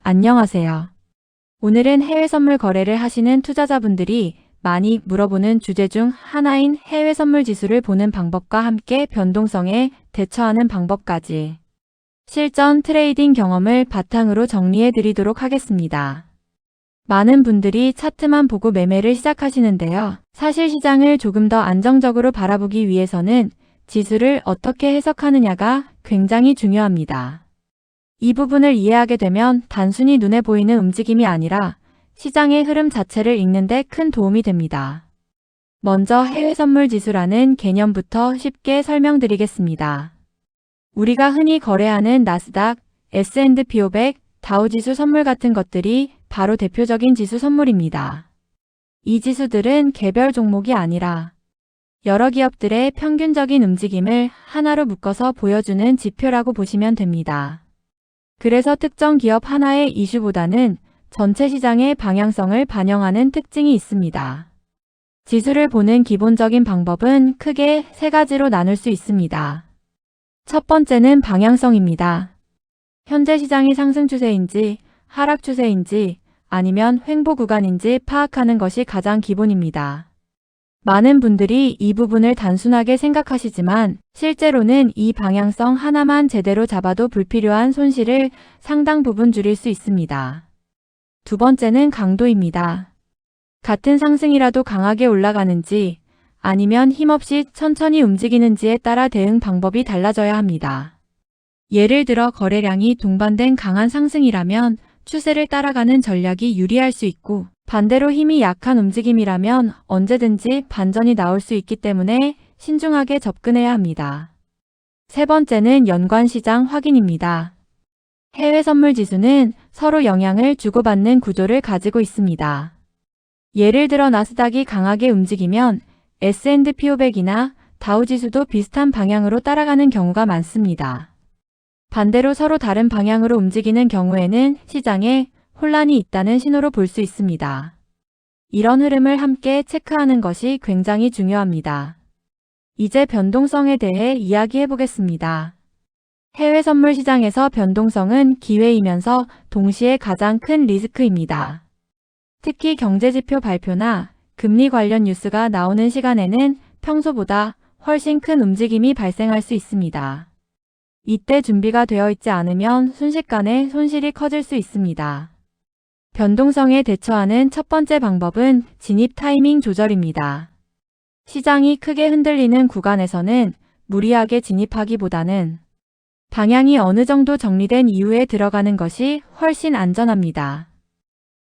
안녕하세요. 오늘은 해외 선물 거래를 하시는 투자자분들이 많이 물어보는 주제 중 하나인 해외 선물 지수를 보는 방법과 함께 변동성에 대처하는 방법까지 실전 트레이딩 경험을 바탕으로 정리해 드리도록 하겠습니다. 많은 분들이 차트만 보고 매매를 시작하시는데요. 사실 시장을 조금 더 안정적으로 바라보기 위해서는 지수를 어떻게 해석하느냐가 굉장히 중요합니다. 이 부분을 이해하게 되면 단순히 눈에 보이는 움직임이 아니라 시장의 흐름 자체를 읽는 데 큰 도움이 됩니다. 먼저 해외 선물 지수라는 개념부터 쉽게 설명드리겠습니다. 우리가 흔히 거래하는 나스닥, S&P 500, 다우지수 선물 같은 것들이 바로 대표적인 지수 선물입니다. 이 지수들은 개별 종목이 아니라 여러 기업들의 평균적인 움직임을 하나로 묶어서 보여주는 지표라고 보시면 됩니다. 그래서 특정 기업 하나의 이슈보다는 전체 시장의 방향성을 반영하는 특징이 있습니다. 지수를 보는 기본적인 방법은 크게 세 가지로 나눌 수 있습니다. 첫 번째는 방향성입니다. 현재 시장이 상승 추세인지 하락 추세인지 아니면 횡보 구간인지 파악하는 것이 가장 기본입니다. 많은 분들이 이 부분을 단순하게 생각하시지만 실제로는 이 방향성 하나만 제대로 잡아도 불필요한 손실을 상당 부분 줄일 수 있습니다. 두 번째는 강도입니다. 같은 상승이라도 강하게 올라가는지 아니면 힘없이 천천히 움직이는지에 따라 대응 방법이 달라져야 합니다. 예를 들어 거래량이 동반된 강한 상승이라면 추세를 따라가는 전략이 유리할 수 있고 반대로 힘이 약한 움직임이라면 언제든지 반전이 나올 수 있기 때문에 신중하게 접근해야 합니다. 세 번째는 연관시장 확인입니다. 해외 선물 지수는 서로 영향을 주고받는 구조를 가지고 있습니다. 예를 들어 나스닥이 강하게 움직이면 S&P 500이나 다우지수도 비슷한 방향으로 따라가는 경우가 많습니다. 반대로 서로 다른 방향으로 움직이는 경우에는 시장에 혼란이 있다는 신호로 볼 수 있습니다. 이런 흐름을 함께 체크하는 것이 굉장히 중요합니다. 이제 변동성에 대해 이야기해 보겠습니다. 해외 선물 시장에서 변동성은 기회이면서 동시에 가장 큰 리스크입니다. 특히 경제지표 발표나 금리 관련 뉴스가 나오는 시간에는 평소보다 훨씬 큰 움직임이 발생할 수 있습니다. 이때 준비가 되어 있지 않으면 순식간에 손실이 커질 수 있습니다. 변동성에 대처하는 첫 번째 방법은 진입 타이밍 조절입니다. 시장이 크게 흔들리는 구간에서는 무리하게 진입하기보다는 방향이 어느 정도 정리된 이후에 들어가는 것이 훨씬 안전합니다.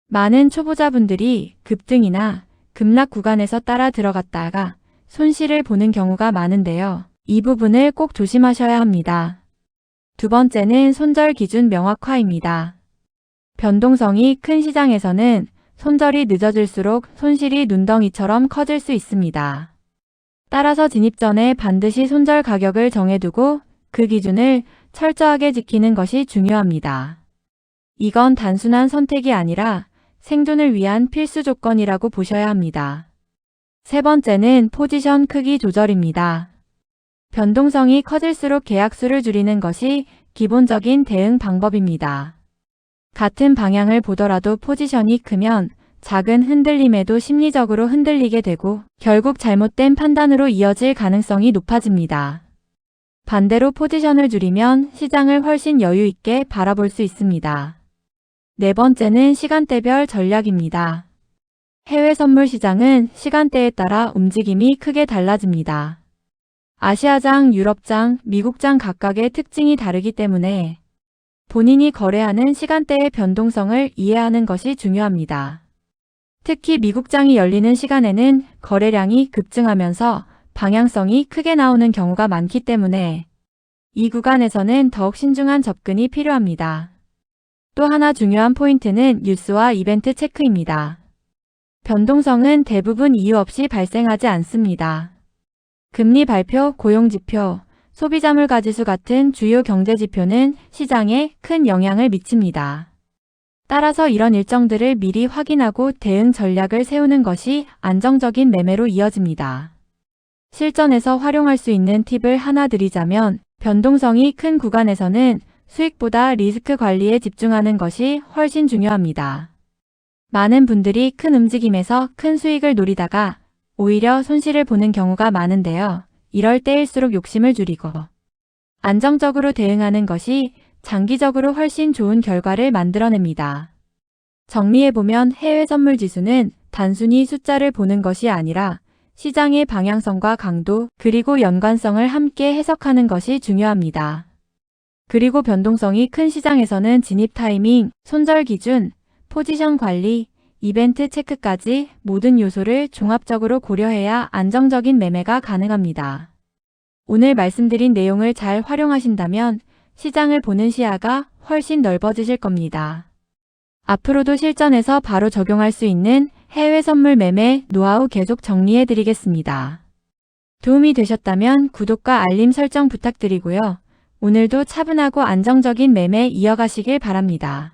많은 초보자분들이 급등이나 급락 구간에서 따라 들어갔다가 손실을 보는 경우가 많은데요. 이 부분을 꼭 조심하셔야 합니다. 두 번째는 손절 기준 명확화입니다. 변동성이 큰 시장에서는 손절이 늦어질수록 손실이 눈덩이처럼 커질 수 있습니다. 따라서 진입 전에 반드시 손절 가격을 정해두고 그 기준을 철저하게 지키는 것이 중요합니다. 이건 단순한 선택이 아니라 생존을 위한 필수 조건이라고 보셔야 합니다. 세 번째는 포지션 크기 조절입니다. 변동성이 커질수록 계약수를 줄이는 것이 기본적인 대응 방법입니다. 같은 방향을 보더라도 포지션이 크면 작은 흔들림에도 심리적으로 흔들리게 되고 결국 잘못된 판단으로 이어질 가능성이 높아집니다. 반대로 포지션을 줄이면 시장을 훨씬 여유 있게 바라볼 수 있습니다. 네 번째는 시간대별 전략입니다. 해외 선물 시장은 시간대에 따라 움직임이 크게 달라집니다. 아시아장, 유럽장, 미국장 각각의 특징이 다르기 때문에 본인이 거래하는 시간대의 변동성을 이해하는 것이 중요합니다. 특히 미국장이 열리는 시간에는 거래량이 급증하면서 방향성이 크게 나오는 경우가 많기 때문에 이 구간에서는 더욱 신중한 접근이 필요합니다. 또 하나 중요한 포인트는 뉴스와 이벤트 체크입니다. 변동성은 대부분 이유 없이 발생하지 않습니다. 금리 발표, 고용지표, 소비자물가지수 같은 주요 경제지표는 시장에 큰 영향을 미칩니다. 따라서 이런 일정들을 미리 확인하고 대응 전략을 세우는 것이 안정적인 매매로 이어집니다. 실전에서 활용할 수 있는 팁을 하나 드리자면 변동성이 큰 구간에서는 수익보다 리스크 관리에 집중하는 것이 훨씬 중요합니다. 많은 분들이 큰 움직임에서 큰 수익을 노리다가 오히려 손실을 보는 경우가 많은데요. 이럴 때일수록 욕심을 줄이고 안정적으로 대응하는 것이 장기적으로 훨씬 좋은 결과를 만들어냅니다. 정리해보면 해외 선물 지수는 단순히 숫자를 보는 것이 아니라 시장의 방향성과 강도 그리고 연관성을 함께 해석하는 것이 중요합니다. 그리고 변동성이 큰 시장에서는 진입 타이밍, 손절 기준, 포지션 관리, 이벤트 체크까지 모든 요소를 종합적으로 고려해야 안정적인 매매가 가능합니다. 오늘 말씀드린 내용을 잘 활용하신다면 시장을 보는 시야가 훨씬 넓어지실 겁니다. 앞으로도 실전에서 바로 적용할 수 있는 해외 선물 매매 노하우 계속 정리해 드리겠습니다. 도움이 되셨다면 구독과 알림 설정 부탁드리고요. 오늘도 차분하고 안정적인 매매 이어가시길 바랍니다.